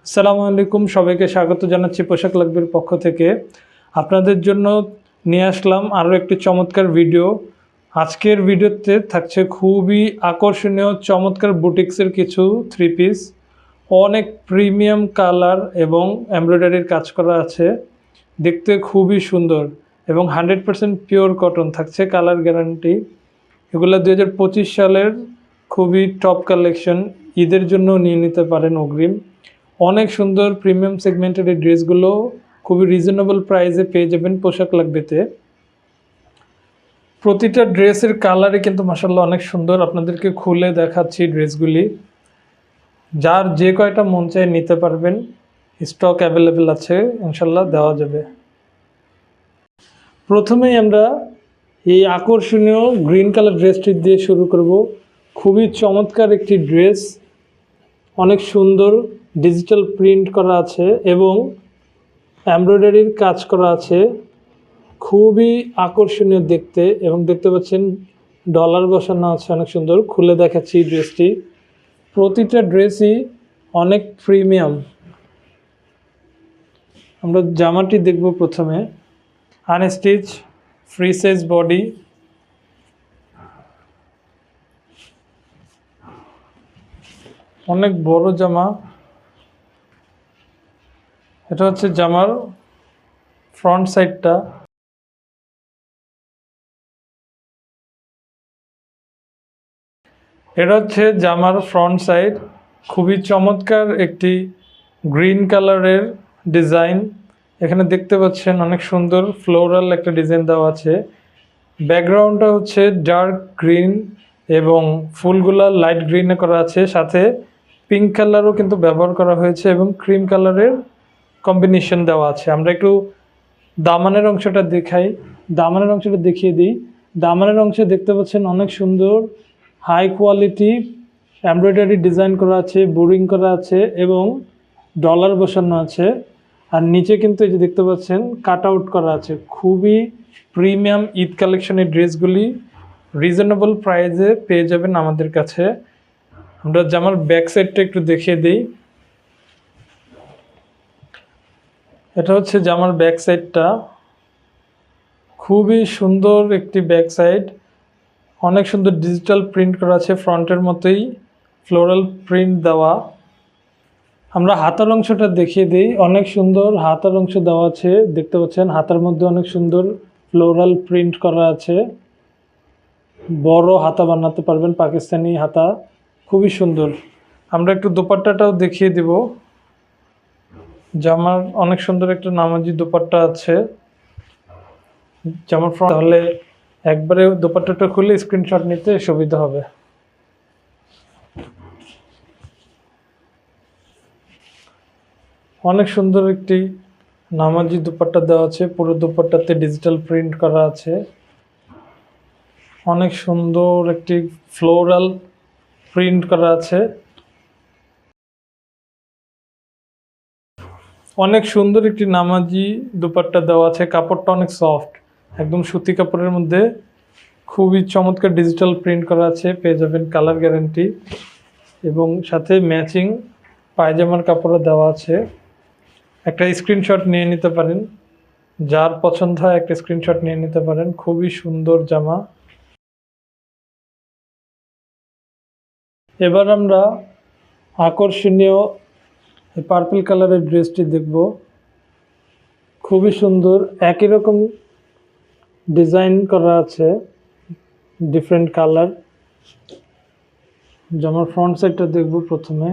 আসসালামু আলাইকুম, সবাইকে স্বাগত জানাচ্ছি পোশাক লাগবের পক্ষ থেকে। আপনাদের জন্য নিয়ে আসলাম আরও একটি চমৎকার ভিডিও। আজকের ভিডিওতে থাকছে খুবই আকর্ষণীয় চমৎকার বুটিক্সের কিছু থ্রি পিস, অনেক প্রিমিয়াম কালার এবং এমব্রয়ডারির কাজ করা আছে, দেখতে খুবই সুন্দর এবং 100% পিওর কটন থাকছে, কালার গ্যারান্টি। এগুলো 2025 সালের খুবই টপ কালেকশন, ঈদের জন্য নিয়ে নিতে পারেন অগ্রিম। অনেক সুন্দর প্রিমিয়াম সেগমেন্টের এই ড্রেসগুলো খুবই রিজনেবল প্রাইসে পেয়ে যাবেন পোশাক লাগবেতে। প্রতিটা ড্রেসের কালারই কিন্তু মাশাআল্লাহ অনেক সুন্দর। আপনাদেরকে খুলে দেখাচ্ছি ড্রেসগুলি, যার যে কয়টা মন চায় নিতে পারবেন, স্টক অ্যাভেলেবেল আছে, ইনশাল্লাহ দেওয়া যাবে। প্রথমেই আমরা এই আকর্ষণীয় গ্রিন কালার ড্রেসটি দিয়ে শুরু করব। খুবই চমৎকার একটি ড্রেস, অনেক সুন্দর ডিজিটাল প্রিন্ট করা আছে এবং এমব্রয়ডারির কাজ করা আছে, খুবই আকর্ষণীয় দেখতে। এবং দেখতে পাচ্ছেন ডলার বসানো আছে, অনেক সুন্দর। খুলে দেখাচ্ছি ড্রেসটি, প্রতিটা ড্রেসই অনেক প্রিমিয়াম। আমরা জামাটি দেখব প্রথমে। আনস্টিচ, ফ্রি সাইজ বডি, অনেক বড় জামা। এটা হচ্ছে জামার ফ্রন্ট সাইডটা। এটা হচ্ছে জামার ফ্রন্ট সাইড, খুবই চমৎকার একটি গ্রিন কালারের ডিজাইন। এখানে দেখতে পাচ্ছেন অনেক সুন্দর ফ্লোরাল একটা ডিজাইন দেওয়া আছে। ব্যাকগ্রাউন্ডটা হচ্ছে ডার্ক গ্রিন এবং ফুলগুলা লাইট গ্রিনে করা আছে, সাথে পিঙ্ক কালারও কিন্তু ব্যবহার করা হয়েছে এবং ক্রিম কালারের কম্বিনেশন দেওয়া আছে। আমরা একটু দামানের অংশটা দেখিয়ে দিই। দামানের অংশে দেখতে পাচ্ছেন অনেক সুন্দর হাই কোয়ালিটি এমব্রয়ডারি ডিজাইন করা আছে, বোরিং করা আছে এবং ডলার বসানো আছে। আর নিচে কিন্তু এই যে দেখতে পাচ্ছেন কাট আউট করা আছে। খুবই প্রিমিয়াম ঈদ কালেকশনের ড্রেসগুলি রিজনেবল প্রাইসে পেয়ে যাবেন আমাদের কাছে। আমরা জামার ব্যাক সাইডটা একটু দেখিয়ে দিই। এটা হচ্ছে জামার ব্যাক সাইডটা, খুবই সুন্দর একটি ব্যাক সাইড, অনেক সুন্দর ডিজিটাল প্রিন্ট করা আছে, ফ্রন্টের মতোই ফ্লোরাল প্রিন্ট দেওয়া। আমরা হাতার অংশটা দেখিয়ে দিই। অনেক সুন্দর হাতার অংশ দেওয়া আছে, দেখতে পাচ্ছেন হাতার মধ্যে অনেক সুন্দর ফ্লোরাল প্রিন্ট করা আছে। বড় হাতা বানাতে পারবেন, পাকিস্তানি হাতা, খুবই সুন্দর। আমরা একটু দোপাট্টাটাও দেখিয়ে দিব। জামার অনেক সুন্দর একটা নামাজি দোপাট্টা আছে জামার ফ্রন্ট, তাহলে একবারে দোপাট্টাটা খুলে স্ক্রিনশট নিতে সুবিধা হবে। অনেক সুন্দর একটি নামাজি দুপাট্টা দেওয়া আছে, পুরো দুপাট্টাতে ডিজিটাল প্রিন্ট করা আছে। অনেক সুন্দর একটি ফ্লোরাল প্রিন্ট করা আছে। অনেক সুন্দর একটি নামাজি দুপাট্টা দেওয়া আছে, কাপড়টা অনেক সফট, একদম সুতি কাপড়ের মধ্যে খুবই চমৎকার ডিজিটাল প্রিন্ট করা আছে, পেয়ে যাবেন কালার গ্যারান্টি এবং সাথে ম্যাচিং পায়জামার কাপড়ও দেওয়া আছে। একটা স্ক্রিনশট নিয়ে নিতে পারেন, যার পছন্দ হয় একটা স্ক্রিনশট নিয়ে নিতে পারেন। খুবই সুন্দর জামা। এবার আমরা আকর্ষণীয় পার্পল কালারের ড্রেসটি দেখব। খুবই সুন্দর, একই রকম ডিজাইন করা আছে, ডিফারেন্ট কালার। জামার ফ্রন্ট সাইডটা দেখব প্রথমে।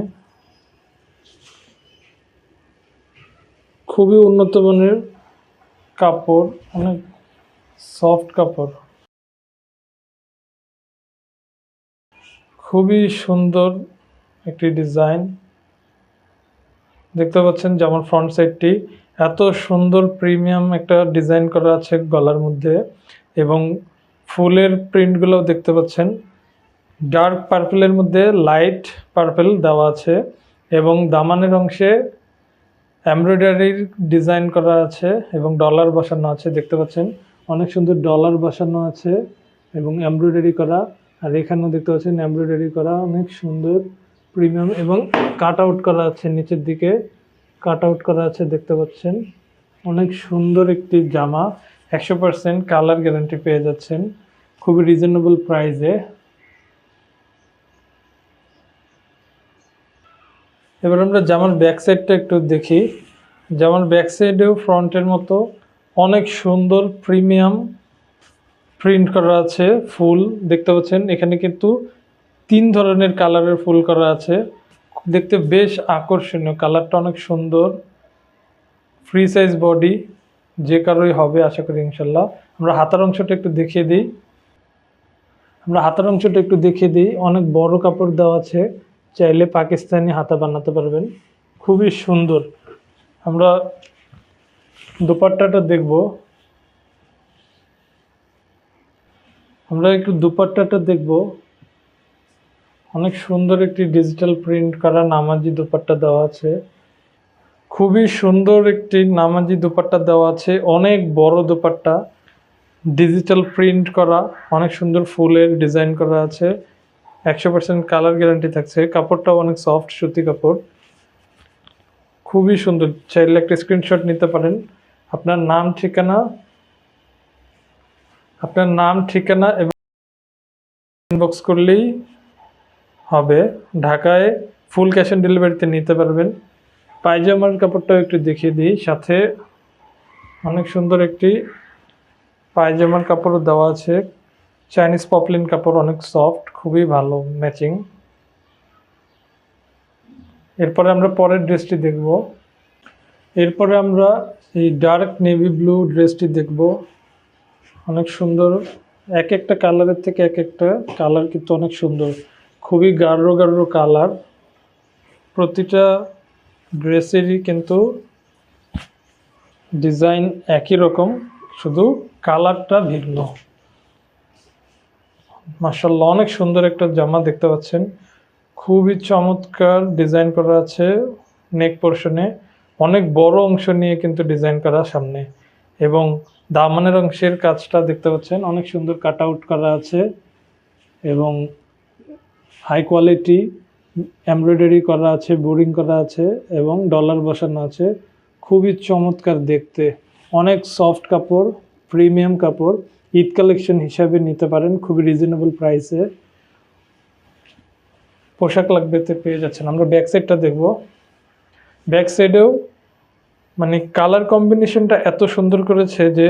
খুবই উন্নত মানের কাপড়, অনেক সফট কাপড়, খুবই সুন্দর একটি ডিজাইন। দেখতে পাচ্ছেন জামার ফ্রন্ট সাইডটি এত সুন্দর প্রিমিয়াম একটা ডিজাইন করা আছে গলার মধ্যে এবং ফুলের প্রিন্টগুলো দেখতে পাচ্ছেন ডার্ক পার্পলের মধ্যে লাইট পার্পল দেওয়া আছে এবং দামানের অংশে এমব্রয়ডারির ডিজাইন করা আছে এবং ডলার বসানো আছে। দেখতে পাচ্ছেন অনেক সুন্দর ডলার বসানো আছে এবং এমব্রয়ডারি করা। আর এখানেও দেখতে পাচ্ছেন এমব্রয়ডারি করা, অনেক সুন্দর প্রিমিয়াম এবং কাট আউট করা আছে নিচের দিকে। কাট আউট করা আছে দেখতে পাচ্ছেন। অনেক সুন্দর একটি জামা, 100% কালার গ্যারান্টি পেয়ে যাচ্ছেন খুবই রিজনেবল প্রাইসে। এবার আমরা জামার ব্যাক সাইডটা একটু দেখি। জামার ব্যাক সাইডেও ফ্রন্টের মতো অনেক সুন্দর প্রিমিয়াম প্রিন্ট করা আছে ফুল দেখতে পাচ্ছেন। এখানে কিন্তু 3 ধরনের কালারের ফুল করা আছে, দেখতে বেশ আকর্ষণীয়, কালারটা অনেক সুন্দর। ফ্রি সাইজ বডি, যে কারোই হবে আশা করি ইনশাল্লাহ। আমরা হাতার অংশটা একটু দেখিয়ে দিই। অনেক বড় কাপড় দেওয়া আছে, চাইলে পাকিস্তানি হাতা বানাতে পারবেন, খুবই সুন্দর। আমরা দুপাট্টাটা দেখব। অনেক সুন্দর একটি ডিজিটাল প্রিন্ট করা নামাজি দুপাট্টা দেওয়া আছে, খুবই সুন্দর একটি নামাজি দুপাট্টা দেওয়া আছে। অনেক বড় দুপাট্টা, ডিজিটাল প্রিন্ট করা, অনেক সুন্দর ফুলের ডিজাইন করা আছে। 100% কালার গ্যারান্টি থাকছে। কাপড়টাও অনেক সফট সুতি কাপড়, খুবই সুন্দর। চাইলে একটা স্ক্রিনশট নিতে পারেন। আপনার নাম ঠিকানা এবং ইনবক্স করলেই হবে। ঢাকায় ফুল ক্যাশ অন ডেলিভারিতে নিতে পারবেন। পায়জামার কাপড়টাও একটু দেখিয়ে দিই। সাথে অনেক সুন্দর একটি পায়জামার কাপড়ও দেওয়া আছে, চাইনিজ পপলিন কাপড়, অনেক সফট, খুবই ভালো ম্যাচিং। এরপরে আমরা পরের ড্রেসটি দেখব। এরপরে আমরা এই ডার্ক নেভি ব্লু ড্রেসটি দেখব। অনেক সুন্দর, এক একটা কালারের থেকে এক একটা কালার কিন্তু অনেক সুন্দর, খুবই গাঢ় গাঢ় কালার। প্রতিটা ড্রেসেরই কিন্তু ডিজাইন একই রকম, শুধু কালারটা ভিন্ন। মাশাআল্লাহ, অনেক সুন্দর একটা জামা দেখতে পাচ্ছেন, খুবই চমৎকার ডিজাইন করা আছে। নেক পোর্শনে অনেক বড় অংশ নিয়ে কিন্তু ডিজাইন করা সামনে, এবং দামানের অংশের কাজটা দেখতে পাচ্ছেন অনেক সুন্দর কাট আউট করা আছে, এবং হাই কোয়ালিটি এমব্রয়ডারি করা আছে, বোরিং করা আছে, এবং ডলার বসানো আছে। খুবই চমৎকার দেখতে, অনেক সফট কাপড়, প্রিমিয়াম কাপড়। ঈদ কালেকশন হিসাবে নিতে পারেন খুবই রিজনেবল প্রাইসে। পোশাক লাগবে তো পেয়ে যাচ্ছেন। আমরা ব্যাক সাইডটা দেখব। ব্যাক সাইডেও মানে কালার কম্বিনেশনটা এত সুন্দর করেছে যে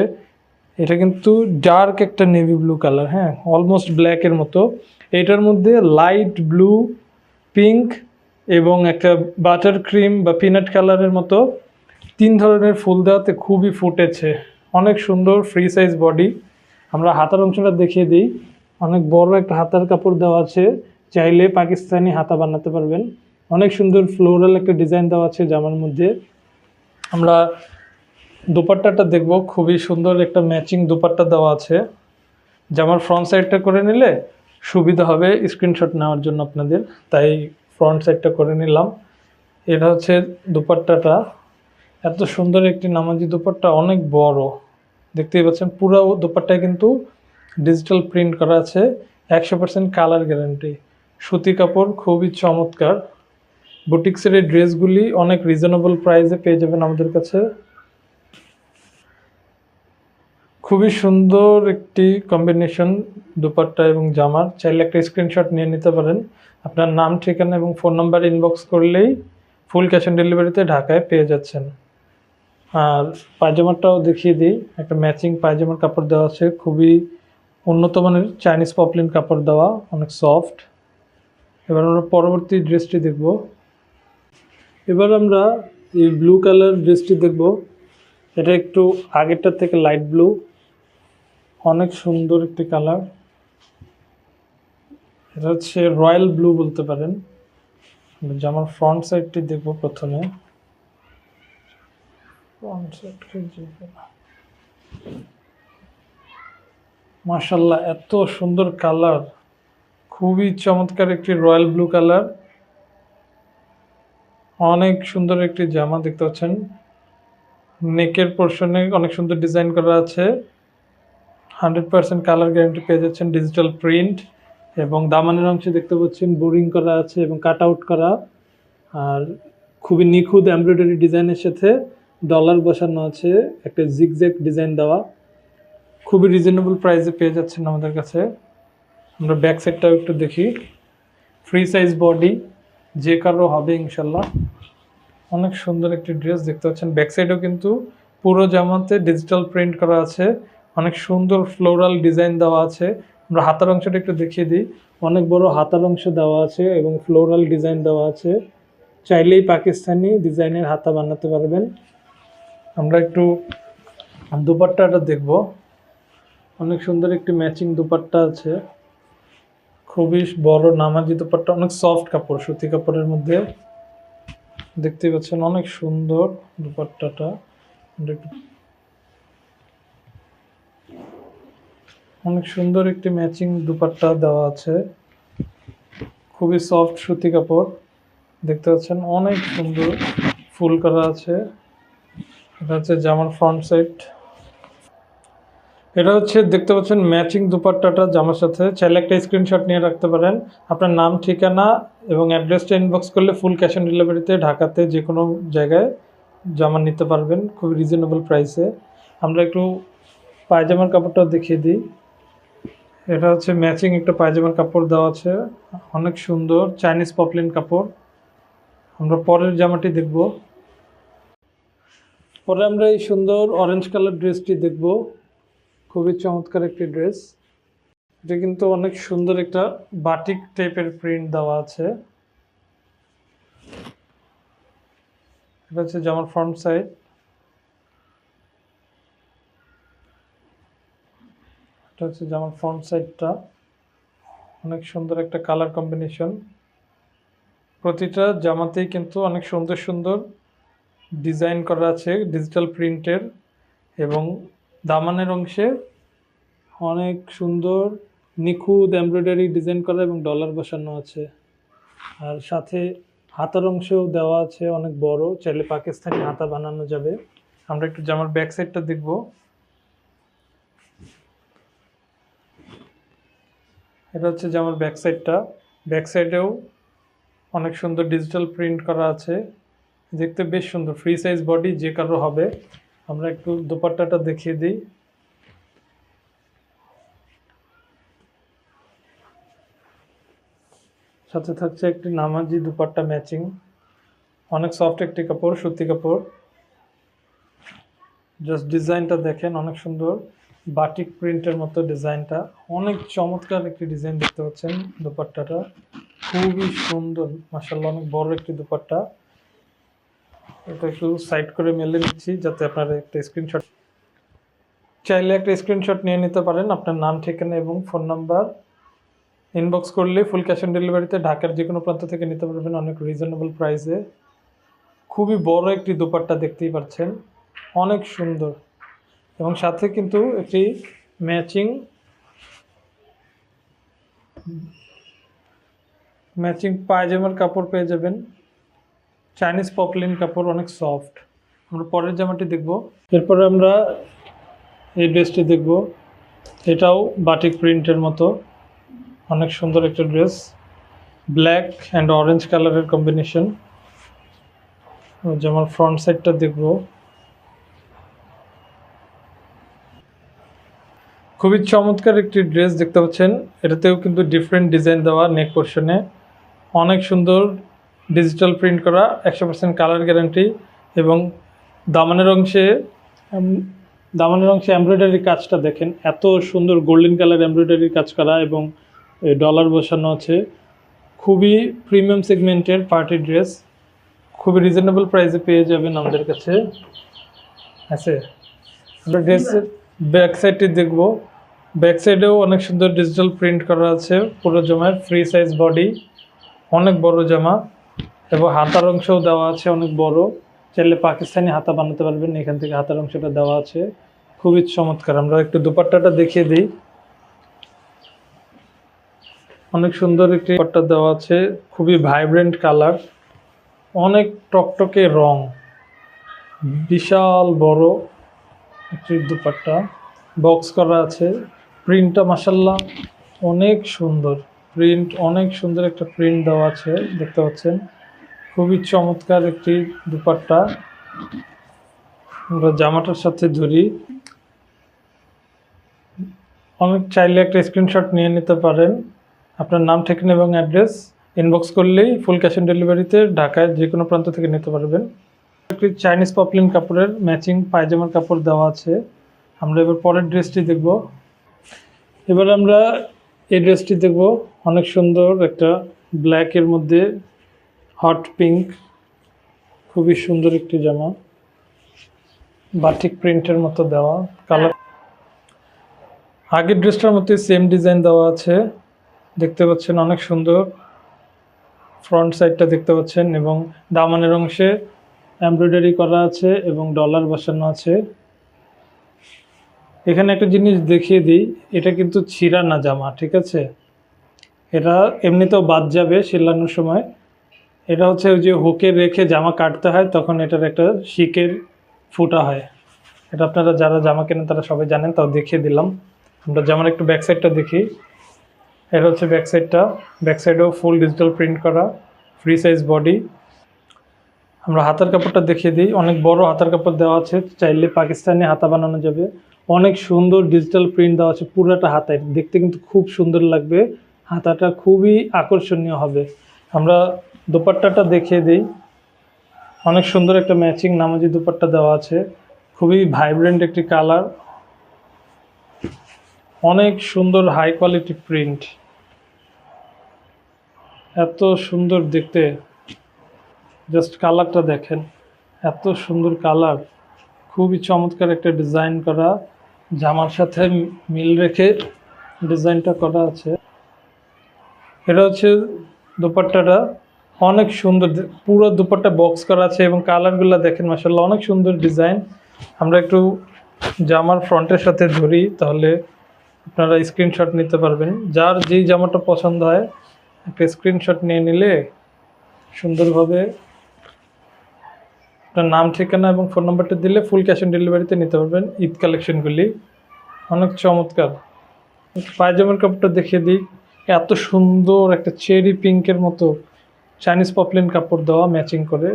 এটা কিন্তু ডার্ক একটা নেভি ব্লু কালার, হ্যাঁ, অলমোস্ট ব্ল্যাকের মতো। এটার মধ্যে লাইট ব্লু, পিঙ্ক এবং একটা বাটার ক্রিম বা পিনাট কালারের মতো 3 ধরনের ফুল দেওয়াতে খুবই ফুটেছে, অনেক সুন্দর। Free size body. আমরা হাতার অংশটা দেখিয়ে দিই। অনেক বড় একটা হাতার কাপড় দেওয়া আছে, চাইলে পাকিস্তানি হাতা বানাতে পারবেন। অনেক সুন্দর ফ্লোরাল একটা ডিজাইন দেওয়া আছে জামার মধ্যে। আমরা দুপাট্টাটা দেখব। খুবই সুন্দর একটা ম্যাচিং দুপাট্টা দেওয়া আছে। জামার ফ্রন্ট সাইডটা করে নিলে সুবিধা হবে স্ক্রিনশট নেওয়ার জন্য আপনাদের, তাই ফ্রন্ট সাইডটা করে নিলাম। এটা হচ্ছে দুপাট্টাটা, এত সুন্দর একটি নামাজি দুপাট্টা, অনেক বড়, দেখতেই পাচ্ছেন। পুরো দুপাট্টায় কিন্তু ডিজিটাল প্রিন্ট করা আছে, 100% কালার গ্যারান্টি, সুতি কাপড়, খুবই চমৎকার। বুটিক্সের এই ড্রেসগুলি অনেক রিজনেবল প্রাইসে পেয়ে যাবেন আমাদের কাছে। খুবই সুন্দর একটি কম্বিনেশন দুপাট্টা এবং জামার। চাইলে একটা স্ক্রিনশট নিয়ে নিতে পারেন। আপনার নাম ঠিকানা এবং ফোন নাম্বার ইনবক্স করলেই ফুল ক্যাশ অন ডেলিভারিতে ঢাকায় পেয়ে যাচ্ছেন। আর পায়জামাটাও দেখিয়ে দিই। একটা ম্যাচিং পায়জামার কাপড় দেওয়া আছে, খুবই উন্নত মানের চাইনিজ পপলিন কাপড় দেওয়া, অনেক সফট। এবার আমরা পরবর্তী ড্রেসটি দেখব। এবার আমরা এই ব্লু কালার ড্রেসটি দেখব। এটা একটু আগেরটার থেকে লাইট ব্লু, অনেক সুন্দর একটি কালার। এটা হচ্ছে রয়্যাল ব্লু বলতে পারেন। জামার ফ্রন্ট সাইডটি দেখব প্রথমে। মাশাআল্লাহ, এত সুন্দর কালার, খুবই চমৎকার একটি রয়্যাল ব্লু কালার। অনেক সুন্দর একটি জামা দেখতে পাচ্ছেন। নেকের পোর্শনে অনেক সুন্দর ডিজাইন করা আছে, 100% কালার গ্যারান্টি পেয়ে যাচ্ছেন, ডিজিটাল প্রিন্ট। এবং দামানের অংশে দেখতে পাচ্ছেন বোরিং করা আছে এবং কাট আউট করা। আর খুবই নিখুঁত এমব্রয়ডারি ডিজাইনের সাথে ডলার বসানো আছে, একটা জিগজ্যাগ ডিজাইন দেওয়া। খুবই রিজনেবল প্রাইসে পেয়ে যাচ্ছেন আমাদের কাছে। আমরা ব্যাক সাইডটাও একটু দেখি। ফ্রি সাইজ বডি, যে কারো হবে ইনশাল্লাহ। অনেক সুন্দর একটি ড্রেস দেখতে পাচ্ছেন। ব্যাক সাইডেও কিন্তু পুরো জামাতে ডিজিটাল প্রিন্ট করা আছে, অনেক সুন্দর ফ্লোরাল ডিজাইন দেওয়া আছে। আমরা হাতার অংশটা একটু দেখিয়ে দিই। অনেক বড় হাতার অংশ দেওয়া আছে এবং ফ্লোরাল ডিজাইন দেওয়া আছে। চাইলেই পাকিস্তানি ডিজাইনের হাতা বানাতে পারবেন। আমরা একটু দুপাট্টাটা দেখব। অনেক সুন্দর একটি ম্যাচিং দুপাট্টা আছে, খুবই বড় নামাজি দুপাট্টা, অনেক সফট কাপড়, সুতি কাপড়ের মধ্যে। দেখতে পাচ্ছেন অনেক সুন্দর দুপাট্টাটা। অনেক সুন্দর একটি ম্যাচিং দুপাট্টা দেওয়া আছে, খুবই সফট সুতি কাপড়। দেখতে পাচ্ছেন অনেক সুন্দর ফুল করা আছে। এটা হচ্ছে জামার ফ্রন্ট সাইড। এটা হচ্ছে দেখতে পাচ্ছেন ম্যাচিং দুপাট্টাটা জামার সাথে। চাইলে একটা স্ক্রিনশট নিয়ে রাখতে পারেন। আপনার নাম, ঠিকানা এবং অ্যাড্রেসটা ইনবক্স করলে ফুল ক্যাশ অন ডেলিভারিতে ঢাকাতে যে কোনো জায়গায় জামা নিতে পারবেন খুবই রিজনেবল প্রাইসে। আমরা একটু পায়জামার কাপড়টা দেখিয়ে দিই। এটা হচ্ছে ম্যাচিং একটা পায়জামার কাপড় দেওয়া আছে, অনেক সুন্দর চাইনিজ পপলিন কাপড়। আমরা পরের জামাটি দেখব। পরে আমরা এই সুন্দর অরেঞ্জ কালার ড্রেসটি দেখব। খুবই চমৎকার একটি ড্রেস। এটা কিন্তু অনেক সুন্দর একটা বাটিক টাইপের প্রিন্ট দেওয়া আছে। এটা হচ্ছে জামার ফ্রন্ট সাইড। এটা হচ্ছে জামার ফ্রন্ট সাইডটা, অনেক সুন্দর একটা কালার কম্বিনেশন। প্রতিটা জামাতেই কিন্তু অনেক সুন্দর সুন্দর ডিজাইন করা আছে ডিজিটাল প্রিন্টের, এবং দামানের অংশে অনেক সুন্দর নিখুঁত এমব্রয়ডারি ডিজাইন করা এবং ডলার বসানো আছে। আর সাথে হাতার অংশেও দেওয়া আছে অনেক বড়, চাইলে পাকিস্তানি হাতা বানানো যাবে। আমরা একটু জামার ব্যাক সাইডটা দেখব। এটা হচ্ছে জামার ব্যাক সাইডটা। ব্যাক সাইডেও অনেক সুন্দর ডিজিটাল প্রিন্ট করা আছে, দেখতে বেশ সুন্দর। ফ্রি সাইজ বডি, যে কারো হবে। আমরা একটু দুপাট্টাটা দেখিয়ে দিই। সাথে থাকছে একটি নামাজি দুপাট্টা ম্যাচিং, অনেক সফট একটি কাপড়, সুতি কাপড়। জাস্ট ডিজাইনটা দেখেন, অনেক সুন্দর বাটিক প্রিন্টের মতো ডিজাইনটা। অনেক চমৎকার একটি ডিজাইন দেখতে পাচ্ছেন। দুপাট্টাটা খুবই সুন্দর মাশাআল্লাহ, অনেক বড় একটি দুপাট্টা। এটা একটু সাইড করে মেলে নিচ্ছি যাতে আপনারা একটা স্ক্রিনশট, চাইলে একটা স্ক্রিনশট নিয়ে নিতে পারেন। আপনার নাম, ঠিকানা এবং ফোন নাম্বার ইনবক্স করলে ফুল ক্যাশ অন ডেলিভারিতে ঢাকার যে কোনো প্রান্ত থেকে নিতে পারবেন অনেক রিজনেবল প্রাইসে। খুবই বড় একটি দুপাট্টা, দেখতেই পাচ্ছেন অনেক সুন্দর। এবং সাথে কিন্তু একটি ম্যাচিং পায়জামার কাপড় পেয়ে যাবেন, চাইনিজ পপলিন কাপড়, অনেক সফট। আমরা পরের জামাটি দেখব। এরপরে আমরা এই ড্রেসটি দেখব। এটাও বাটিক প্রিন্টের মতো, অনেক সুন্দর একটা ড্রেস, ব্ল্যাক অ্যান্ড অরেঞ্জ কালারের কম্বিনেশন। জামার ফ্রন্ট সাইডটা দেখব। খুবই চমৎকার একটি ড্রেস দেখতে পাচ্ছেন। এটাতেও কিন্তু ডিফারেন্ট ডিজাইন দেওয়া, নেক পোর্শনে অনেক সুন্দর ডিজিটাল প্রিন্ট করা, 100% কালার গ্যারান্টি। এবং দামানের অংশে এমব্রয়ডারি কাজটা দেখেন, এত সুন্দর গোল্ডেন কালার এমব্রয়ডারি কাজ করা এবং ডলার বসানো আছে। খুবই প্রিমিয়াম সেগমেন্টের পার্টি ড্রেস, খুবই রিজনেবল প্রাইসে পেয়ে যাবেন আমাদের কাছে। আছে আমরা ড্রেসের ব্যাক সাইডটি দেখব। ব্যাক সাইডেও অনেক সুন্দর ডিজিটাল প্রিন্ট করা আছে পুরো জামায়। ফ্রি সাইজ বডি, অনেক বড় জামা, এবং হাতার অংশও দেওয়া আছে অনেক বড়। চাইলে পাকিস্তানি হাতা বানাতে পারবেন, এখান থেকে হাতার অংশটা দেওয়া আছে, খুবই চমৎকার। আমরা একটু দুপাট্টাটা দেখিয়ে দিই। অনেক সুন্দর একটি দুপাট্টা দেওয়া আছে, খুবই ভাইব্রেন্ট কালার, অনেক টকটকে রং, বিশাল বড় একটি দুপাট্টা, বক্স করা আছে। প্রিন্টটা মাশাআল্লাহ অনেক সুন্দর, প্রিন্ট অনেক সুন্দর একটা প্রিন্ট দেওয়া আছে, দেখতে পাচ্ছেন খুবই চমৎকার একটি দুপাট্টা। আমরা জামাটার সাথে ধরি, অনেক চাইলে একটা স্ক্রিনশট নিয়ে নিতে পারেন। আপনার নাম, ঠিকানা এবং অ্যাড্রেস ইনবক্স করলেই ফুল ক্যাশ অন ডেলিভারিতে ঢাকায় যে কোনো প্রান্ত থেকে নিতে পারবেন। একটি চাইনিজ পপলিন কাপড়ের ম্যাচিং পায়জামার কাপড় দেওয়া আছে। আমরা এবার পরের ড্রেসটি দেখব। এবার আমরা এই ড্রেসটি দেখব, অনেক সুন্দর একটা ব্ল্যাকের মধ্যে হট পিঙ্ক, খুবই সুন্দর একটি জামা, বাটিক প্রিন্টের মতো দেওয়া কালার। আগের ড্রেসটার মধ্যে সেম ডিজাইন দেওয়া আছে, দেখতে পাচ্ছেন অনেক সুন্দর। ফ্রন্ট সাইডটা দেখতে পাচ্ছেন এবং দামানের অংশে এমব্রয়ডারি করা আছে এবং ডলার বসানো আছে। এখানে একটা জিনিস দেখিয়ে দিই, এটা কিন্তু ছিঁড়া না জামা, ঠিক আছে? এটা এমনিতেও বাদ যাবে সেলানোর সময়। এটা হচ্ছে ওই যে হুকে রেখে জামা কাটতে হয়, তখন এটার একটা শিকের ফুটা হয়। এটা আপনারা যারা জামা কেনেন তারা সবাই জানেন, তাও দেখিয়ে দিলাম। আমরা জামার একটু ব্যাক সাইডটা দেখি। এটা হচ্ছে ব্যাক সাইডটা, ব্যাক সাইডেও ফুল ডিজিটাল প্রিন্ট করা, ফ্রি সাইজ বডি। আমরা হাতার কাপড়টা দেখিয়ে দিই, অনেক বড় হাতার কাপড় দেওয়া আছে, চাইলে পাকিস্তানি হাতা বানানো যাবে। অনেক সুন্দর ডিজিটাল প্রিন্ট দেওয়া আছে পুরোটা হাতায়, দেখতে কিন্তু খুব সুন্দর লাগবে, হাতাটা খুবই আকর্ষণীয় হবে। আমরা দোপাট্টাটা দেখিয়ে দিই, অনেক সুন্দর একটা ম্যাচিং নামাজি দোপাট্টা দেওয়া আছে, খুবই ভাইব্রেন্ট একটি কালার, অনেক সুন্দর হাই কোয়ালিটি প্রিন্ট, এত সুন্দর দেখতে। জাস্ট কালারটা দেখেন, এত সুন্দর কালার, খুবই চমৎকার একটা ডিজাইন করা, জামার সাথে মিল রেখে ডিজাইনটা করা আছে। এটা হচ্ছে দোপাট্টাটা, অনেক সুন্দর, পুরো দোপাট্টা বক্স করা আছে এবং কালারগুলো দেখেন মাশাআল্লাহ অনেক সুন্দর ডিজাইন। আমরা একটু জামার ফ্রন্টের সাথে ধরি, তাহলে আপনারা স্ক্রিনশট নিতে পারবেন। যার যেই জামাটা পছন্দ হয় একটা স্ক্রিনশট নিয়ে নিলে সুন্দরভাবে আপনার নাম, ঠিকানা এবং ফোন নাম্বারটা দিলে ফুল ক্যাশ অন ডেলিভারিতে নিতে পারবেন ঈদ কালেকশনগুলি। অনেক চমৎকার। পায়জামার কাপড়টা দেখিয়ে দিই, এত সুন্দর একটা চেরি পিঙ্কের মতো চাইনিজ পপলিন কাপড় দেওয়া ম্যাচিং করে,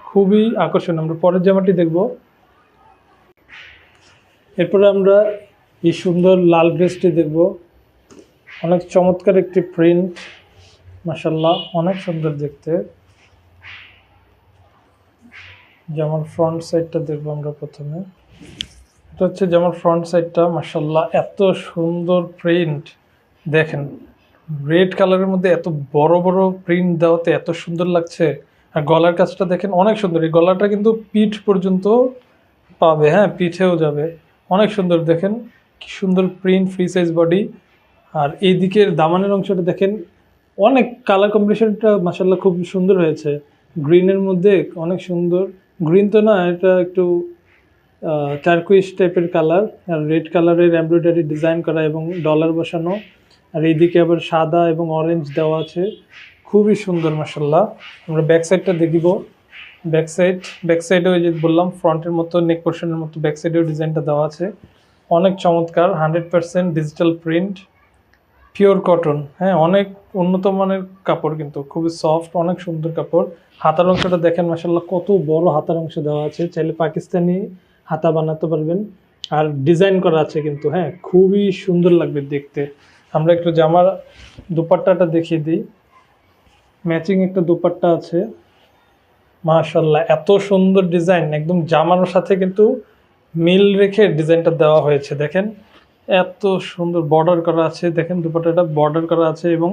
খুবই আকর্ষণীয়। আমরা পরের জামাটি দেখব। এরপরে আমরা এই সুন্দর লাল ড্রেসটি দেখব, অনেক চমৎকার একটি প্রিন্ট, মাশাআল্লাহ অনেক সুন্দর দেখতে। জামার ফ্রন্ট সাইডটা দেখবো আমরা প্রথমে। এটা হচ্ছে জামার ফ্রন্ট সাইডটা, মাশাআল্লাহ এত সুন্দর প্রিন্ট দেখেন, রেড কালারের মধ্যে এত বড় বড় প্রিন্ট দেওয়াতে এত সুন্দর লাগছে। আর গলার কাজটা দেখেন অনেক সুন্দর, এই গলাটা কিন্তু পিঠ পর্যন্ত পাবে, হ্যাঁ পিঠেও যাবে, অনেক সুন্দর দেখেন কি সুন্দর প্রিন্ট, ফ্রি সাইজ বডি। আর এই দিকের দামানের অংশটা দেখেন, অনেক কালার কম্বিনেশনটা মাশাআল্লাহ খুব সুন্দর হয়েছে, গ্রিনের মধ্যে অনেক সুন্দর, গ্রিন তো না, এটা একটু টার্কুইশ টাইপের কালার, আর রেড কালারের এমব্রয়ডারি ডিজাইন করা এবং ডলার বসানো, আর এইদিকে আবার সাদা এবং অরেঞ্জ দেওয়া আছে, খুবই সুন্দর মাশাআল্লাহ। আমরা ব্যাক সাইডটা দেখিব। ব্যাক সাইডে ওই যে বললাম ফ্রন্টের মতো নেক পোর্শনের মতো ব্যাক সাইডেও ডিজাইনটা দেওয়া আছে, অনেক চমৎকার, 100% ডিজিটাল প্রিন্ট, পিওর কটন, হ্যাঁ অনেক উন্নত মানের কাপড়, কিন্তু খুবই সফট, অনেক সুন্দর কাপড়। হাতার অংশটা দেখেন মাশাআল্লাহ কত বড় হাতার অংশ দেওয়া আছে, চাইলে পাকিস্তানি হাতা বানাতে পারবেন, আর ডিজাইন করা আছে কিন্তু, হ্যাঁ খুবই সুন্দর লাগবে দেখতে। আমরা একটু জামার দুপাট্টাটা দেখিয়ে দিই, ম্যাচিং একটা দুপাট্টা আছে, মাশাআল্লাহ এত সুন্দর ডিজাইন, একদম জামার সাথে কিন্তু মিল রেখে ডিজাইনটা দেওয়া হয়েছে। দেখেন এত সুন্দর বর্ডার করা আছে, দেখেন দুপাট্টাটা বর্ডার করা আছে এবং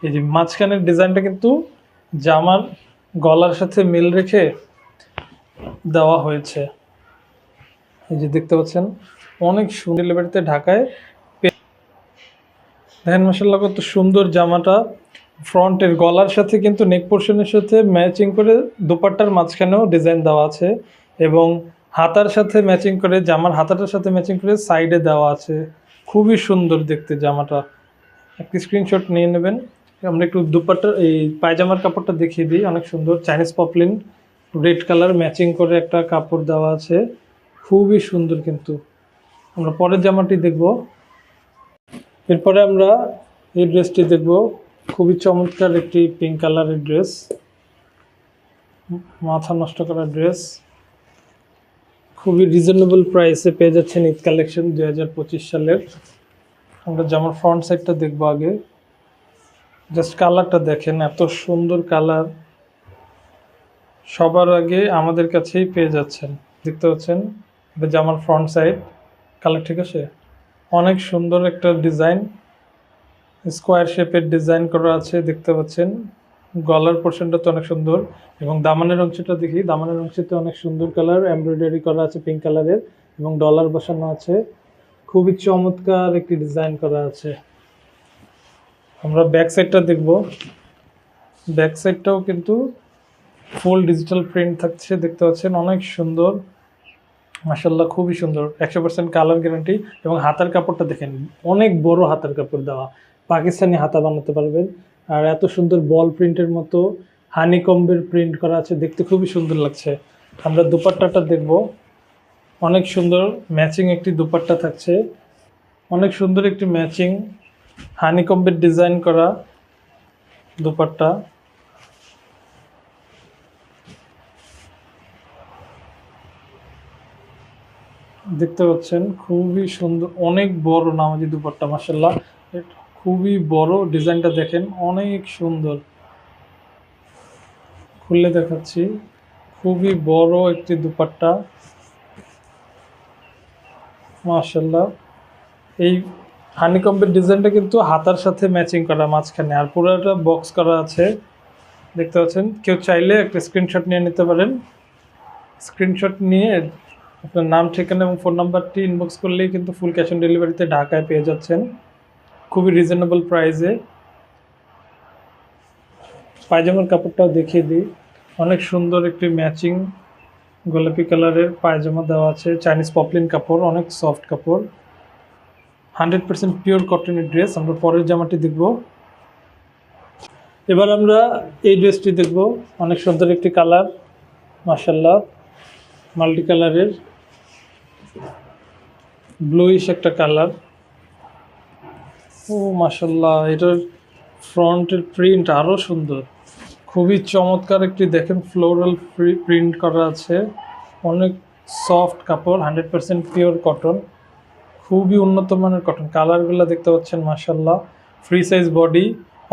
এই যে মাঝখানের ডিজাইনটা কিন্তু জামার গলার সাথে মিল রেখে দেওয়া হয়েছে, এই যে দেখতে পাচ্ছেন অনেক সুন্দর। ডেলিভারিতে ঢাকায় দেখেন মাশাআল্লাহ কত সুন্দর জামাটা, ফ্রন্টের গলার সাথে কিন্তু নেক পোর্শনের সাথে ম্যাচিং করে দুপাট্টার মাঝখানেও ডিজাইন দেওয়া আছে এবং হাতার সাথে ম্যাচিং করে, জামার হাতাটার সাথে ম্যাচিং করে সাইডে দেওয়া আছে, খুবই সুন্দর দেখতে জামাটা। একটি স্ক্রিনশট নিয়ে নেবেন। আমরা একটু দুপাট্টা এই পায়জামার কাপড়টা দেখিয়ে দিই, অনেক সুন্দর Chinese poplin red colour matching করে একটা কাপড় দেওয়া আছে, খুবই সুন্দর কিন্তু। আমরা পরের জামাটি দেখব। এরপরে আমরা এই ড্রেসটি দেখব, খুবই চমৎকার একটি পিঙ্ক কালারের ড্রেস, মাথা নষ্ট করা ড্রেস, খুবই রিজনেবল প্রাইসে পেয়ে যাচ্ছেন ঈদ কালেকশন 2025 সালের। আমরা জামার ফ্রন্ট সাইডটা দেখবো আগে। জাস্ট কালারটা দেখেন, এত সুন্দর কালার। সবার আগে আমাদের কাছেই পেয়ে যাচ্ছেন, দেখতে পাচ্ছেন এটা জামার ফ্রন্ট সাইড। কালার ঠিক আছে, অনেক সুন্দর একটা ডিজাইন, স্কোয়ার শেপের ডিজাইন করা আছে দেখতে পাচ্ছেন। গলার পোর্শনটা তো অনেক সুন্দর, এবং দামানের অংশটা দেখি, দামানের অংশতে অনেক সুন্দর কালার এমব্রয়ডারি করা আছে পিঙ্ক কালারের, এবং ডলার বসানো আছে। খুবই চমৎকার একটি ডিজাইন করা আছে। আমরা ব্যাক সাইডটা দেখব। ব্যাক সাইডটাও কিন্তু ফুল ডিজিটাল প্রিন্ট থাকছে দেখতে পাচ্ছেন, অনেক সুন্দর মাশাআল্লাহ, খুবই সুন্দর, 100% কালার গ্যারান্টি। এবং হাতার কাপড়টা দেখেন, অনেক বড় হাতার কাপড় দেওয়া, পাকিস্তানি হাতা বানাতে পারবেন। আর এত সুন্দর বল প্রিন্টের মতো হানিকম্বের প্রিন্ট করা আছে, দেখতে খুবই সুন্দর লাগছে। আমরা দুপাট্টাটা দেখব, অনেক সুন্দর ম্যাচিং একটি দুপাট্টা থাকছে, অনেক সুন্দর একটি ম্যাচিং হানিকম্বের ডিজাইন করা দুপাট্টা। দেখতে পাচ্ছেন খুবই সুন্দর, অনেক বড় নামাজি দুপাট্টা মাশাআল্লাহ, খুবই বড়। ডিজাইনটা দেখেন অনেক সুন্দর, খুলে দেখাচ্ছি। খুবই বড় একটি দুপাট্টা মাশাআল্লাহ। এই হানিকম্বের ডিজাইনটা কিন্তু হাতার সাথে ম্যাচিং করা মাঝখানে, আর পুরোটা বক্স করা আছে দেখতে পাচ্ছেন। কেউ চাইলে একটা স্ক্রিনশট নিয়ে নিতে পারেন। স্ক্রিনশট নিয়ে আপনার নাম, ঠিকানা এবং ফোন নাম্বারটি ইনবক্স করলেই কিন্তু ফুল ক্যাশ অন ডেলিভারিতে ঢাকায় পেয়ে যাচ্ছেন খুবই রিজনেবল প্রাইসে। পায়জামার কাপড়টাও দেখিয়ে দিই, অনেক সুন্দর একটি ম্যাচিং গোলাপি কালারের পায়জামা দেওয়া আছে, চাইনিজ পপলিন কাপড়, অনেক সফট কাপড়, 100% পিওর কটনের ড্রেস। আমরা পরের জামাটি দেখব। এবার আমরা এই ড্রেসটি দেখব, অনেক সুন্দর একটি কালার মাশাআল্লাহ, মাল্টি কালারের ব্লুইশ একটা কালার। ও মাশাআল্লাহ, এটার ফ্রন্টের প্রিন্ট আরও সুন্দর, খুবই চমৎকার একটি দেখেন ফ্লোরাল প্রিন্ট করা আছে, অনেক সফট কাপড়, 100% পিওর কটন, খুবই উন্নত মানের কটন। কালারগুলো দেখতে পাচ্ছেন মাশাআল্লাহ, ফ্রি সাইজ বডি,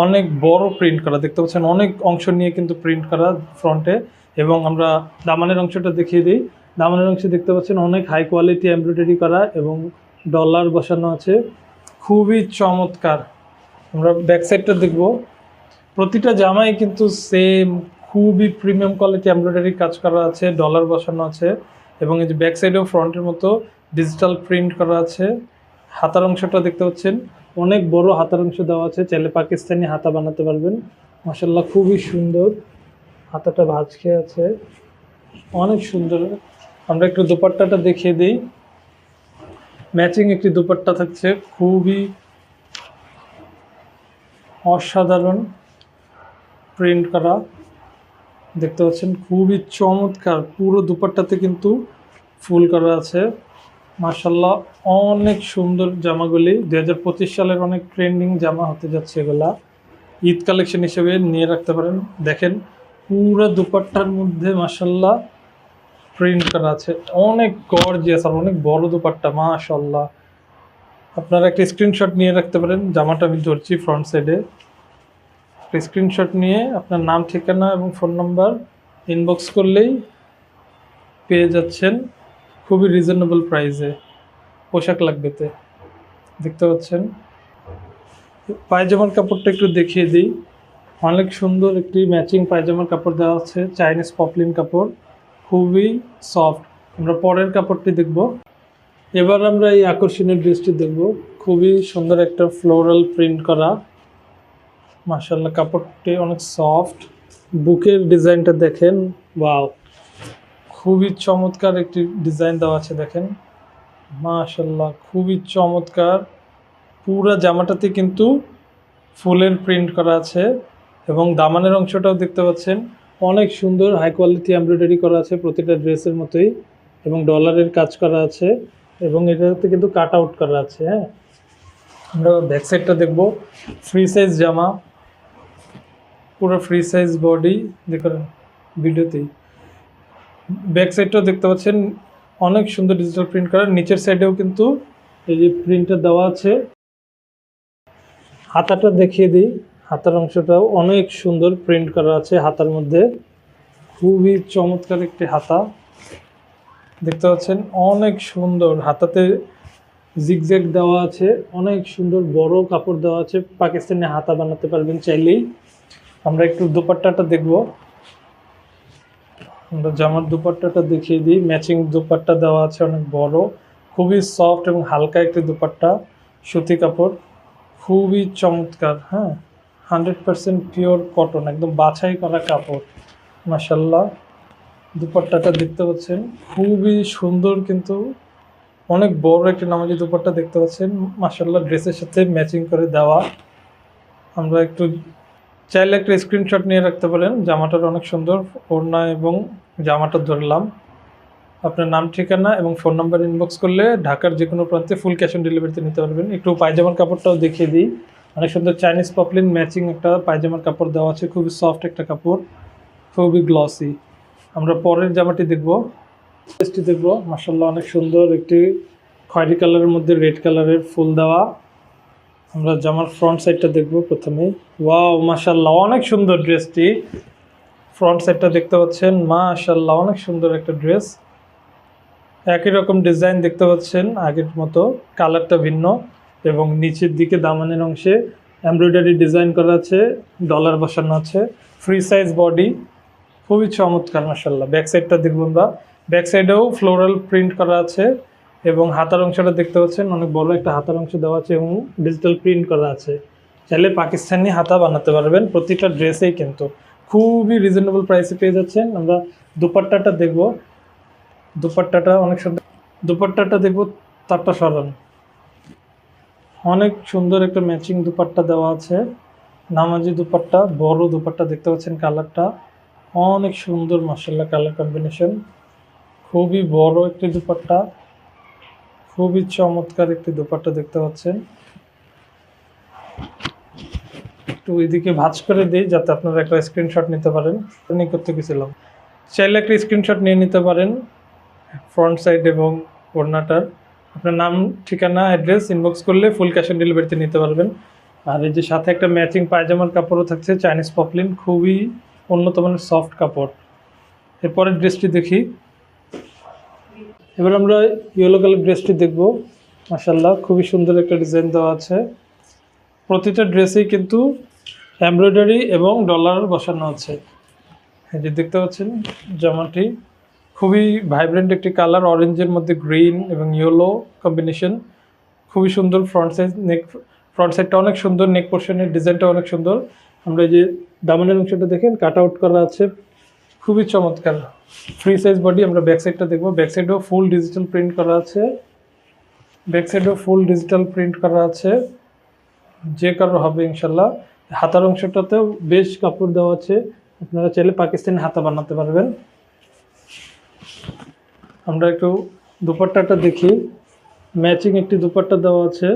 অনেক বড় প্রিন্ট করা দেখতে পাচ্ছেন, অনেক অংশ নিয়ে কিন্তু প্রিন্ট করা ফ্রন্টে। এবং আমরা দামানের অংশটা দেখিয়ে দিই। দামানের অংশে দেখতে পাচ্ছেন অনেক হাই কোয়ালিটি এমব্রয়ডারি করা এবং ডলার বসানো আছে, খুবই চমৎকার। আমরা ব্যাক সাইডটা দেখব। প্রতিটা জামাই কিন্তু সেম খুবই প্রিমিয়াম কোয়ালিটি এমব্রয়ডারি কাজ করা আছে, ডলার বসানো আছে, এবং এই যে ব্যাক সাইডেও ফ্রন্টের মতো ডিজিটাল প্রিন্ট করা আছে। হাতার অংশটা দেখতে পাচ্ছেন, অনেক বড় হাতার অংশ দেওয়া আছে, চাইলে পাকিস্তানি হাতা বানাতে পারবেন মাশাআল্লাহ, খুবই সুন্দর। হাতাটা ভাঁজ খেয়ে আছে, অনেক সুন্দর। আমরা একটু দুপাট্টাটা দেখিয়ে দিই। ম্যাচিং একটি দুপাট্টা থাকছে, খুবই অসাধারণ প্রিন্ট করা দেখতে পাচ্ছেন, খুবই চমৎকার। পুরো দুপাট্টাতে কিন্তু ফুল করা আছে মাশাআল্লাহ, অনেক সুন্দর জামাগুলি। 2025 সালের অনেক ট্রেন্ডিং জামা হতে যাচ্ছে, এগুলা ঈদ কালেকশন হিসেবে নিয়ে রাখতে পারেন। দেখেন পুরো দুপাট্টার মধ্যে মাশাআল্লাহ প্রিন্ট করা আছে, অনেক গর্জিয়াস আর অনেক বড় দুপাট্টা মাশাআল্লাহ। আপনারা একটা স্ক্রিনশট নিয়ে রাখতে পারেন। জামাটা আমি ধরছি ফ্রন্ট সাইডে, স্ক্রিনশট নিয়ে আপনার নাম, ঠিকানা এবং ফোন নাম্বার ইনবক্স করলেই পেয়ে যাচ্ছেন খুবই রিজনেবল প্রাইসে পোশাক লাগবেতে। দেখতে পাচ্ছেন পায়জামার কাপড়টা একটু দেখিয়ে দিই, অনেক সুন্দর একটি ম্যাচিং পায়জামার কাপড় দেওয়া আছে, চাইনিজ পপলিন কাপড়, খুবই সফট। আমরা পরের কাপড়টি দেখব। এবার আমরা এই আকর্ষণীয় ড্রেসটি দেখব, খুবই সুন্দর একটা ফ্লোরাল প্রিন্ট করা মাশাআল্লাহ, কাপড়টি অনেক সফট। বুকের ডিজাইনটা দেখেন, ওয়াও, খুবই চমৎকার একটি ডিজাইন দেওয়া আছে দেখেন মাশাআল্লাহ, খুবই চমৎকার। পুরো জামাটাতে কিন্তু ফুলের প্রিন্ট করা আছে, এবং দামানের অংশটাও দেখতে পাচ্ছেন অনেক সুন্দর হাই কোয়ালিটি এমব্রয়ডারি করা আছে প্রতিটা ড্রেসের মতোই, এবং ডলারের কাজ করা আছে, এবং এটাতে কিন্তু কাট আউট করা আছে। হ্যাঁ, আমরা ব্যাক সাইডটা দেখব। ফ্রি সাইজ জামা, পুরো ফ্রি সাইজ বডি দেখুন, ভিডিওতেই। ব্যাক সাইডটাও দেখতে পাচ্ছেন অনেক সুন্দর ডিজিটাল প্রিন্ট করা, নিচের সাইডেও কিন্তু এই যে প্রিন্টটা দেওয়া আছে। হাতাটা দেখিয়ে দিই, হাতার অংশটাও অনেক সুন্দর প্রিন্ট করা আছে হাতার মধ্যে, খুবই চমৎকার একটি হাতা দেখতে পাচ্ছেন, অনেক সুন্দর। হাতাতে জিগজ্যাগ দেওয়া আছে, অনেক সুন্দর বড় কাপড় দেওয়া আছে, পাকিস্তানি হাতা বানাতে পারবেন চাইলেই। আমরা একটু দোপাট্টাটা দেখব, আমরা জামার দোপাট্টাটা দেখিয়ে দিই। ম্যাচিং দোপাট্টা দেওয়া আছে, অনেক বড়, খুবই সফট এবং হালকা একটি দোপাট্টা, সুতি কাপড়, খুবই চমৎকার। হ্যাঁ, 100% পিওর কটন, একদম বাছাই করা কাপড়, মাশাল্লাহ। দুপাট্টাটা দেখতে পাচ্ছেন খুবই সুন্দর, কিন্তু অনেক বড় একটি নামাজি দুপাট্টা দেখতে পাচ্ছেন, মাশাল্লাহ, ড্রেসের সাথে ম্যাচিং করে দেওয়া। আমরা একটু চাইলে একটা স্ক্রিনশট নিয়ে রাখতে পারেন, জামাটার অনেক সুন্দর ওড়না এবং জামাটা ধরলাম। আপনার নাম, ঠিকানা এবং ফোন নাম্বার ইনবক্স করলে ঢাকার যে কোনো প্রান্তে ফুল ক্যাশ অন ডেলিভারিতে নিতে পারবেন। একটু পায়জামার কাপড়টাও দেখিয়ে দিই, অনেক সুন্দর চাইনিজ পপলিন ম্যাচিং একটা পায়জামার কাপড় দেওয়া আছে, খুবই সফট একটা কাপড়, খুবই গ্লসি। আমরা পরের জামাটি দেখব, ড্রেসটি দেখব, মাশাল্লাহ অনেক সুন্দর একটি খয়েরি কালারের মধ্যে রেড কালারের ফুল দেওয়া। আমরা জামার ফ্রন্ট সাইডটা দেখব প্রথমে। ওয়াও, মাশাল্লাহ অনেক সুন্দর ড্রেসটি, ফ্রন্ট সাইডটা দেখতে পাচ্ছেন, মাশাল্লাহ অনেক সুন্দর একটা ড্রেস, একই রকম ডিজাইন দেখতে পাচ্ছেন আগের মতো, কালারটা ভিন্ন এবং নিচের দিকে দামানের অংশে এমব্রয়ডারি ডিজাইন করা আছে, ডলার বসানো আছে, ফ্রি সাইজ বডি, খুবই চমৎকার মাশাল্লাহ। ব্যাক সাইডটা দেখব আমরা, ব্যাক সাইডেও ফ্লোরাল প্রিন্ট করা আছে এবং হাতার অংশটা দেখতে পাচ্ছেন অনেক বড় একটা হাতার অংশ দেওয়া আছে এবং ডিজিটাল প্রিন্ট করা আছে। চাইলে পাকিস্তানি হাতা বানাতে পারবেন প্রতিটা ড্রেসেই, কিন্তু খুবই রিজনেবল প্রাইসে পেয়ে যাচ্ছেন। আমরা দুপাট্টাটা দেখব, দুপাট্টাটা অনেক সুন্দর, দুপাট্টাটা দেখব, তারটা সরান, অনেক সুন্দর একটা ম্যাচিং দুপাট্টা দেওয়া আছে, নামাজি দুপাট্টা, বড় দুপাট্টা দেখতে পাচ্ছেন, কালারটা অনেক সুন্দর মাশাল্লাহ, কালার কম্বিনেশন, খুবই বড় একটি দুপাট্টা, খুবই চমৎকার একটি দুপাট্টা দেখতে পাচ্ছেন। একটু ওইদিকে ভাঁজ করে দিই যাতে আপনারা একটা স্ক্রিনশট নিতে পারেন, করতে গেছিলাম, চাইলে একটা স্ক্রিনশট নিয়ে নিতে পারেন ফ্রন্ট সাইড এবং ওড়নাটার। আপনার নাম, ঠিকানা, অ্যাড্রেস ইনবক্স করলে ফুল ক্যাশ অন ডেলিভারিতে নিতে পারবেন। আর এই যে সাথে একটা ম্যাচিং পায়জামার কাপড়ও থাকছে, চাইনিজ পপলিন, খুবই উন্নত মানের সফট কাপড়। এরপরের ড্রেসটি দেখি, এবার আমরা ইয়েলো কালার ড্রেসটি দেখব, মাশাল্লাহ খুবই সুন্দর একটা ডিজাইন দেওয়া আছে, প্রতিটা ড্রেসেই কিন্তু এমব্রয়ডারি এবং ডলার বসানো আছে। এই যে দেখতে পাচ্ছেন জামাটি খুবই ভাইব্রেন্ট একটি কালার, অরেঞ্জের মধ্যে গ্রিন এবং ইয়েলো কম্বিনেশন, খুবই সুন্দর। ফ্রন্ট সাইজ নেক, ফ্রন্ট সাইডটা অনেক সুন্দর, নেক পোর্শনের ডিজাইনটা অনেক সুন্দর। আমরা এই যে দামানের অংশটা দেখেন কাট আউট করা আছে, খুবই চমৎকার, ফ্রি সাইজ বডি। আমরা ব্যাক সাইডটা দেখবো, ব্যাক সাইডেও ফুল ডিজিটাল প্রিন্ট করা আছে, ব্যাক সাইডেও ফুল ডিজিটাল প্রিন্ট করা আছে, যে কারো হবে ইনশাল্লাহ। হাতার অংশটাতেও বেশ কাপড় দেওয়া আছে, আপনারা চাইলে পাকিস্তানি হাতা বানাতে পারবেন। আমরা একটু দুপাট্টাটা দেখি, ম্যাচিং একটি দুপাট্টা দেওয়া আছে,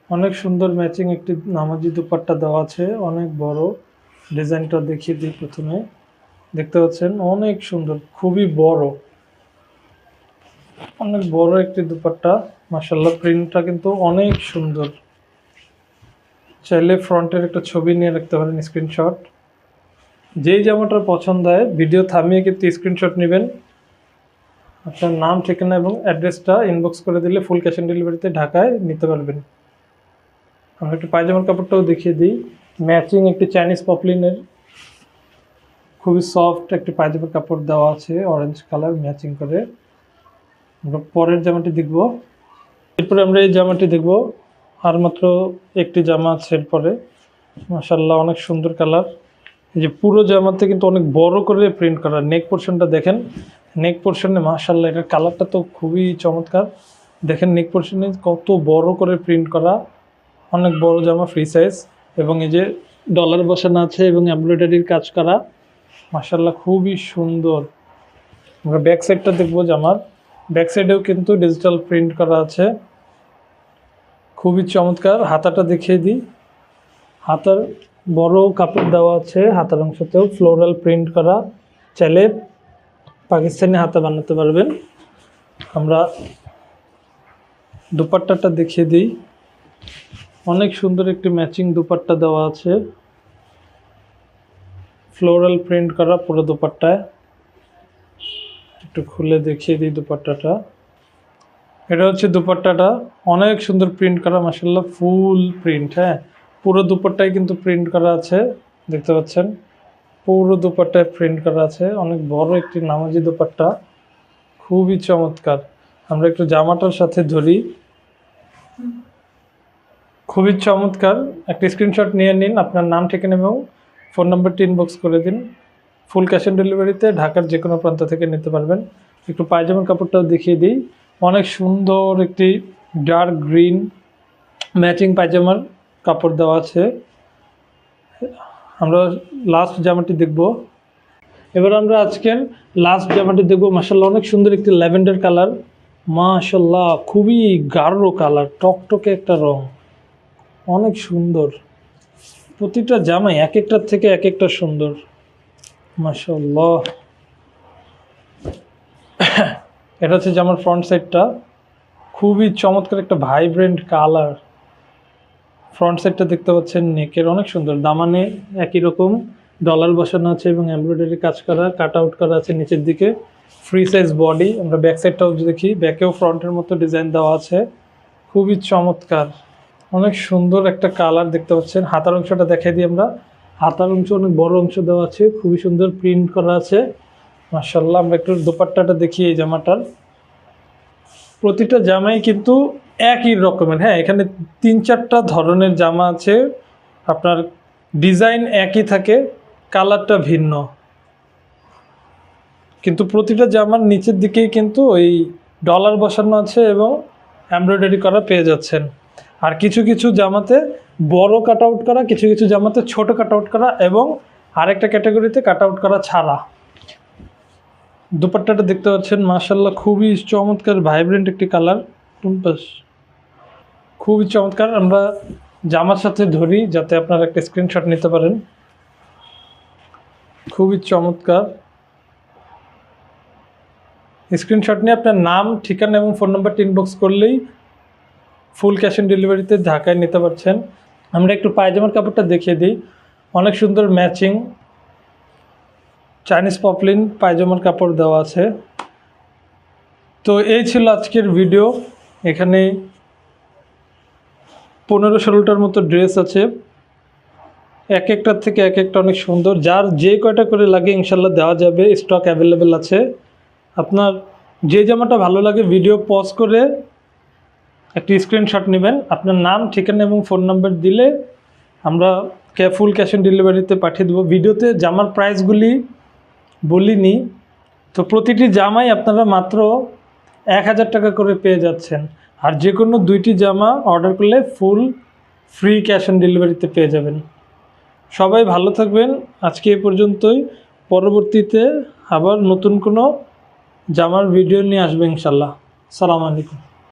অনেক সুন্দর ম্যাচিং একটি নামাজি দুপাট্টা দেওয়া আছে, অনেক বড়। ডিজাইনটা দেখিয়ে দিই প্রথমে, দেখতে পাচ্ছেন অনেক সুন্দর, খুবই বড়, অনেক বড় একটি দুপাট্টা, মাশাআল্লাহ প্রিন্টটা কিন্তু অনেক সুন্দর। চাইলে ফ্রন্টের একটা ছবি নিয়ে রাখতে পারেন স্ক্রিনশট, যেই জামাটার পছন্দ হয় ভিডিও থামিয়ে কিন্তু স্ক্রিনশট নেবেন, আপনার নাম, ঠিকানা এবং অ্যাড্রেসটা ইনবক্স করে দিলে ফুল ক্যাশ অন ডেলিভারিতে ঢাকায় নিতে পারবেন। আমরা একটু পায়জামার কাপড়টাও দেখিয়ে দিই, ম্যাচিং একটি চাইনিজ পপলিনের খুবই সফট একটি পায়জামার কাপড় দেওয়া আছে, অরেঞ্জ কালার ম্যাচিং করে। আমরা পরের জামাটি দেখব, এরপরে আমরা এই জামাটি দেখব, আর মাত্র একটি জামা আছে এরপরে, মাশাআল্লাহ অনেক সুন্দর কালার। এই যে পুরো জামাতে কিন্তু অনেক বড় করে প্রিন্ট করা, নেক পোর্শনটা দেখেন, নেক পোর্শনে মাশাআল্লাহ এটার কালারটা তো খুবই চমৎকার, দেখেন নেক পোর্শনে কত বড় করে প্রিন্ট করা, অনেক বড় জামা, ফ্রি সাইজ, এবং এই যে ডলার বসানো আছে এবং এমব্রয়ডারির কাজ করা, মাশাআল্লাহ খুবই সুন্দর। আমরা ব্যাক সাইডটা দেখবো, জামার ব্যাক সাইডেও কিন্তু ডিজিটাল প্রিন্ট করা আছে, খুবই চমৎকার। হাতাটা দেখিয়ে দিই, হাতার বড় কাপড় দেওয়া আছে, হাতার অংশতেও ফ্লোরাল প্রিন্ট করা, চাইলে পাকিস্তানি হাতা বানাতে পারবেন। আমরা দুপাট্টাটা দেখিয়ে দিই। অনেক সুন্দর একটি ম্যাচিং দুপাট্টা দেওয়া আছে, ফ্লোরাল প্রিন্ট করা পুরো দুপাট্টায়। একটু খুলে দেখিয়ে দিই দুপাট্টাটা। এটা হচ্ছে দুপাট্টাটা, অনেক সুন্দর প্রিন্ট করা, মাশাআল্লাহ ফুল প্রিন্ট। হ্যাঁ, পুরো দুপাট্টায় কিন্তু প্রিন্ট করা আছে, দেখতে পাচ্ছেন পুরো দুপাট্টায় প্রিন্ট করা আছে। অনেক বড় একটি নামাজি দুপাট্টা, খুবই চমৎকার। আমরা একটু জামাটার সাথে ধরি, খুবই চমৎকার। একটা স্ক্রিনশট নিয়ে নিন, আপনার নাম ঠিকানা এবং ফোন নাম্বারটি ইনবক্স করে দিন। ফুল ক্যাশ অন ডেলিভারিতে ঢাকার যে কোনো প্রান্ত থেকে নিতে পারবেন। একটু পায়জামার কাপড়টাও দেখিয়ে দিই। অনেক সুন্দর একটি ডার্ক গ্রিন ম্যাচিং পায়জামার কাপড় দেওয়া আছে। আমরা লাস্ট জামাটি দেখব। এবার আমরা আজকের লাস্ট জামাটি দেখব। মাশাআল্লাহ অনেক সুন্দর একটি ল্যাভেন্ডার কালার, মাশাআল্লাহ খুবই গাঢ় কালার, টকটকে একটা রং, অনেক সুন্দর। প্রতিটা জামাই এক একটার থেকে এক একটা সুন্দর, মাশাআল্লাহ। এটা হচ্ছে জামার ফ্রন্ট সাইডটা, খুবই চমৎকার একটা ভাইব্রেন্ট কালার। ফ্রন্ট সাইডটা দেখতে পাচ্ছেন, নেকের অনেক সুন্দর, দামানে একই রকম ডলার বসানো আছে এবং এমব্রয়ডারি কাজ করা, কাট আউট করা আছে নিচের দিকে। Free size body. আমরা ব্যাক সাইডটাও দেখি, ব্যাকেও ফ্রন্টের মতো ডিজাইন দেওয়া আছে, খুবই চমৎকার, অনেক সুন্দর একটা কালার দেখতে পাচ্ছেন। হাতার অংশটা দেখাই দিই আমরা। হাতার অংশ অনেক বড় অংশ দেওয়া আছে, খুবই সুন্দর প্রিন্ট করা আছে, মাশাআল্লাহ। আমরা একটু দোপাট্টাটা দেখি এই জামাটার। প্রতিটা জামাই কিন্তু একই রকমের। হ্যাঁ, এখানে 3-4টা ধরনের জামা আছে, আপনার ডিজাইন একই থাকে, কালারটা ভিন্ন, কিন্তু প্রতিটা জামার নিচের দিকেই কিন্তু ওই ডলার বসানো আছে এবং এমব্রয়ডারি করা পেয়ে যাচ্ছেন। আর কিছু কিছু জামাতে বড় কাট আউট করা, কিছু কিছু জামাতে ছোট কাট আউট করা এবং আরেকটা ক্যাটাগরিতে কাট আউট করা ছাড়া। দুপাট্টাটা দেখতে পাচ্ছেন, মাশাআল্লাহ খুবই চমৎকার ভাইব্রেন্ট একটি কালার, খুবই চমৎকার। আমরা জামার সাথে ধরি যাতে আপনারা একটা স্ক্রিনশট নিতে পারেন। খুবই চমৎকার। স্ক্রিনশট নিয়ে আপনার নাম, ঠিকানা এবং ফোন নাম্বারটি ইনবক্স করলেই ফুল ক্যাশ অন ডেলিভারিতে ঢাকায় নিতে পারছেন। আমরা একটু পায়জামার কাপড়টা দেখিয়ে দিই। অনেক সুন্দর ম্যাচিং চাইনিজ পপলিন পায়জামার কাপড় দেওয়া আছে। তো এই ছিল আজকের ভিডিও। এখানে 15-16টার মতো ড্রেস আছে, এক একটার থেকে এক একটা অনেক সুন্দর। যার যে কয়টা করে লাগে ইনশাল্লাহ দেওয়া যাবে, স্টক অ্যাভেলেবেল আছে। আপনার যে জামাটা ভালো লাগে ভিডিও পজ করে একটি স্ক্রিনশট নেবেন, আপনার নাম, ঠিকানা এবং ফোন নাম্বার দিলে আমরা ফুল ক্যাশ অন ডেলিভারিতে পাঠিয়ে দেবো। ভিডিওতে জামার প্রাইসগুলি বলিনি, তো প্রতিটি জামাই আপনারা মাত্র 1000 টাকা করে পেয়ে যাচ্ছেন। আর যে কোনো 2টি জামা অর্ডার করলে ফুল ফ্রি ক্যাশ অন ডেলিভারিতে পেয়ে যাবেন। সবাই ভালো থাকবেন। আজকে এ পর্যন্তই। পরবর্তীতে আবার নতুন কোনো জামার ভিডিও নিয়ে আসবে ইনশাল্লাহ। আসসালামু আলাইকুম।